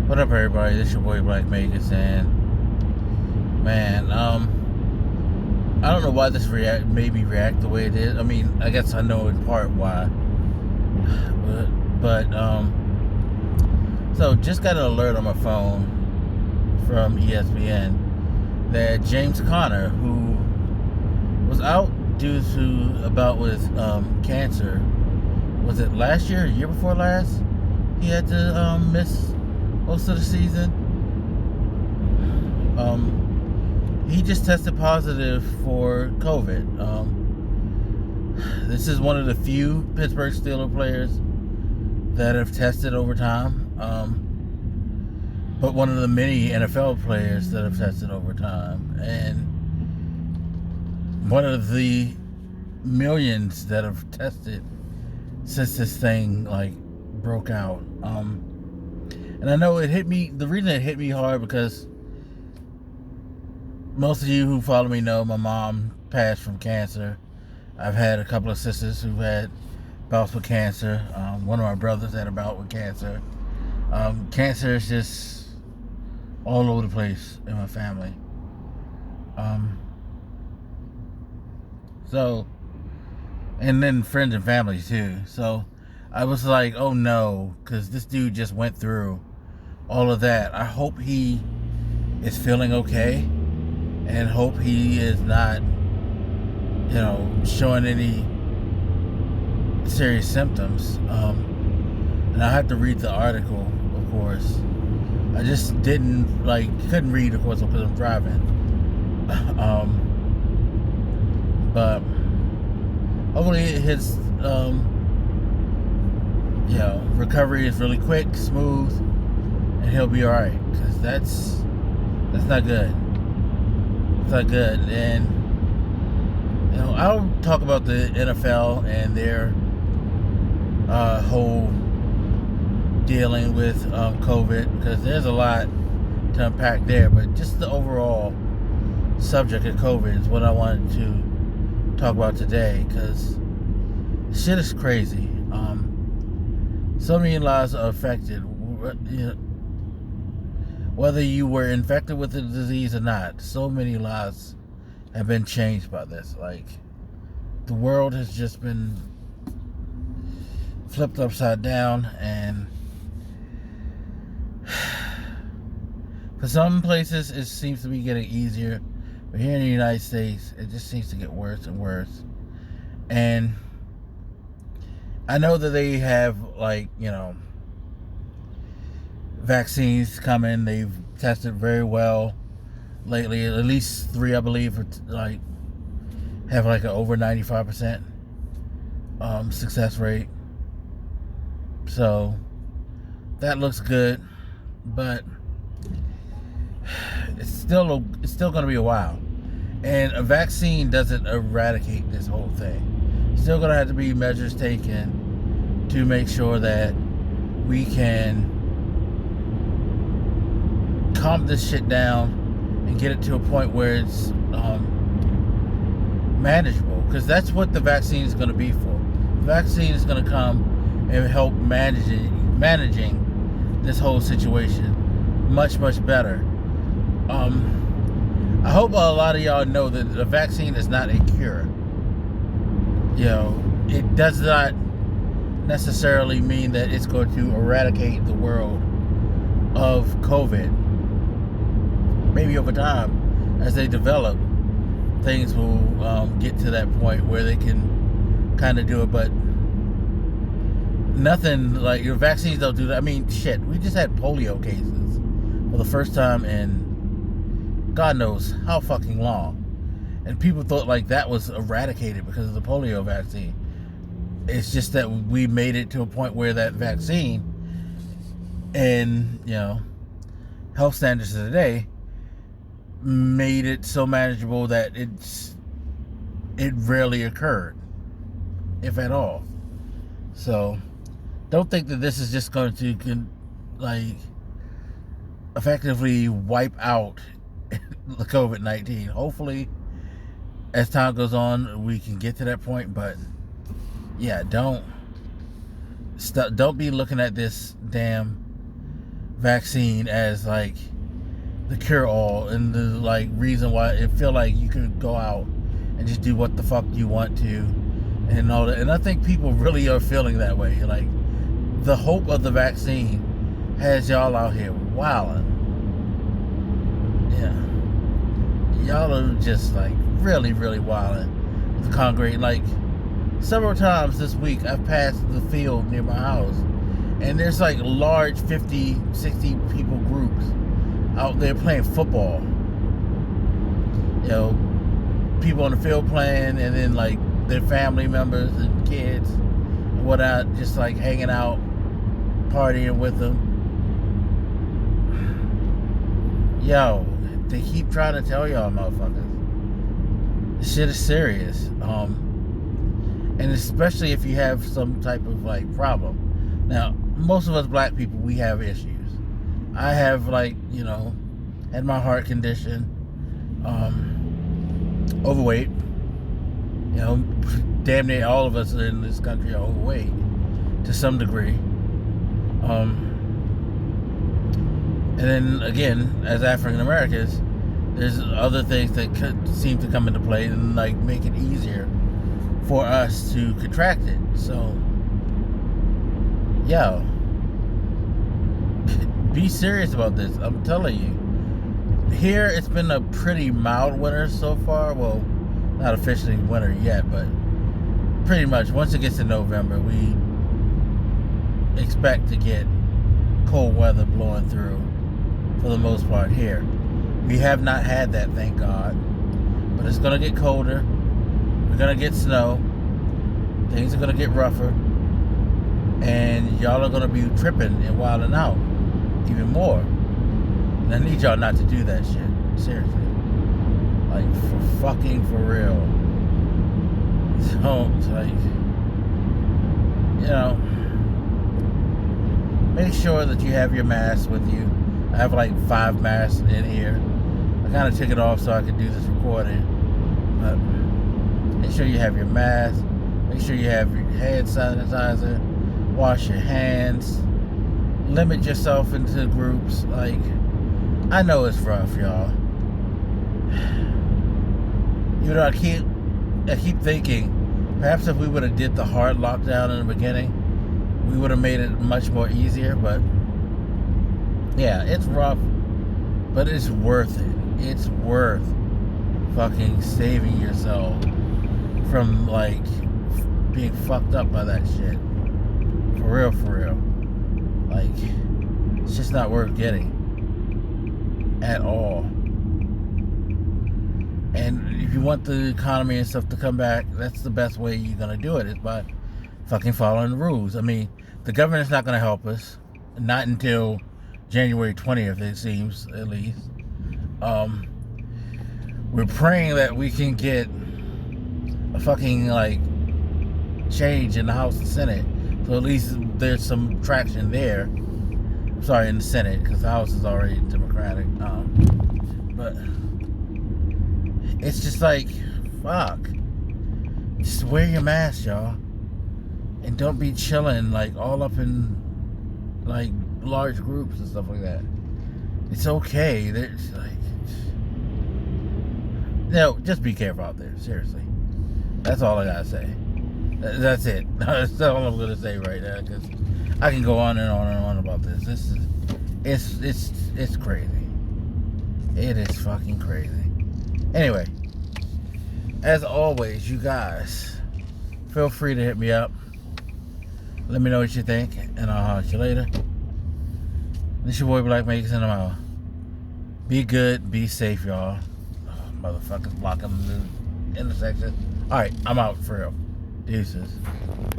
What up, everybody? This your boy Black Vegas, and man, I don't know why this made me react the way it did. I mean, I guess I know in part why, so just got an alert on my phone from ESPN that James Conner, who was out due to a bout with cancer, was it last year, or year before last? He had to miss most of the season. He just tested positive for COVID. This is one of the few Pittsburgh Steelers players that have tested over time, but one of the many NFL players that have tested over time, and one of the millions that have tested since this thing broke out. And I know it hit me. The reason it hit me hard because most of you who follow me know my mom passed from cancer. I've had a couple of sisters who had bouts with cancer. One of my brothers had a bout with cancer. Cancer is just all over the place in my family. And then friends and family too. So I was like, oh no, because this dude just went through all of that. I hope he is feeling okay, and hope he is not, showing any serious symptoms. And I have to read the article, of course. I just couldn't read, of course, because I'm driving. But hopefully his recovery is really quick, smooth, and he'll be all right. Because that's not good. It's not good. And I'll talk about the NFL and their whole dealing with COVID, because there's a lot to unpack there. But just the overall subject of COVID is what I wanted to talk about today, because shit is crazy. So many lives are affected, whether you were infected with the disease or not. So many lives have been changed by this. The world has just been flipped upside down, and for some places it seems to be getting easier, but here in the United States it just seems to get worse and worse. And I know that they have vaccines coming. They've tested very well lately. At least 3, I believe, have an over 95% success rate. So that looks good, but it's still going to be a while. And a vaccine doesn't eradicate this whole thing. Still going to have to be measures taken to make sure that we can calm this shit down and get it to a point where it's manageable. Because that's what the vaccine is going to be for. The vaccine is going to come and help managing this whole situation much, much better. I hope a lot of y'all know that the vaccine is not a cure. It does not necessarily mean that it's going to eradicate the world of COVID. Maybe over time, as they develop, things will get to that point where they can kind of do it. But nothing like your vaccines don't do that. I mean, shit, we just had polio cases for the first time in God knows how fucking long. And people thought that was eradicated because of the polio vaccine. It's just that we made it to a point where that vaccine and, health standards of today made it so manageable that it rarely occurred, if at all. So don't think that this is just going to effectively wipe out the COVID-19. Hopefully, as time goes on, we can get to that point. But yeah, don't be looking at this damn vaccine as like the cure-all and the like reason why it feel like you can go out and just do what the fuck you want to and all that. And I think people really are feeling that way. Like the hope of the vaccine has y'all out here wilding. Yeah, y'all are just like really wilding with congregate. Like several times this week I've passed the field near my house and there's like large 50, 60 people groups out there playing football. You know, people on the field playing, and then like their family members and kids and whatnot, just like hanging out, partying with them. Yo, they keep trying to tell y'all motherfuckers, this shit is serious. And especially if you have some type of like problem. Now, most of us black people, we have issues. I have like, you know, had my heart condition, overweight. You know, damn near all of us in this country are overweight to some degree. And then again, as African Americans, there's other things that could seem to come into play and like make it easier for us to contract it. So, yo, be serious about this. I'm telling you. Here, it's been a pretty mild winter so far. Well, not officially winter yet, but pretty much once it gets to November, we expect to get cold weather blowing through for the most part here. We have not had that, thank God. But it's going to get colder. We're going to get snow. Things are going to get rougher. And y'all are going to be tripping and wilding out even more. And I need y'all not to do that shit. Seriously. Like, for real. So, it's like, you know, make sure that you have your mask with you. I have like 5 masks in here. I kind of took it off so I could do this recording. But make sure you have your mask. Make sure you have your hand sanitizer. Wash your hands. Limit yourself into groups. Like, I know it's rough, y'all. You know, I keep thinking, perhaps if we would have did the hard lockdown in the beginning, we would have made it much more easier. But yeah, it's rough, but it's worth it. It's worth fucking saving yourself from like being fucked up by that shit. For real. Like, it's just not worth getting at all. And if you want the economy and stuff to come back, that's the best way you're gonna do it, is by fucking following the rules. I mean, the government's not gonna help us, not until January 20th, it seems, at least. We're praying that we can get a fucking like change in the House and Senate, so at least there's some traction there. I'm sorry, in the Senate, because the House is already Democratic. But it's just like, fuck. Just wear your mask, y'all, and don't be chilling like all up in like large groups and stuff like that. It's okay. There's like, no, just be careful out there. Seriously, that's all I gotta say. That's it. That's all I'm gonna say right now, because I can go on and on and on about this. This is, it's crazy. It is fucking crazy. Anyway, as always, you guys, feel free to hit me up. Let me know what you think, and I'll holler at you later. This your boy Black Makes in a mile. Be good, be safe, y'all. Oh, motherfuckers blocking the intersection. Alright, I'm out for real. Deuces.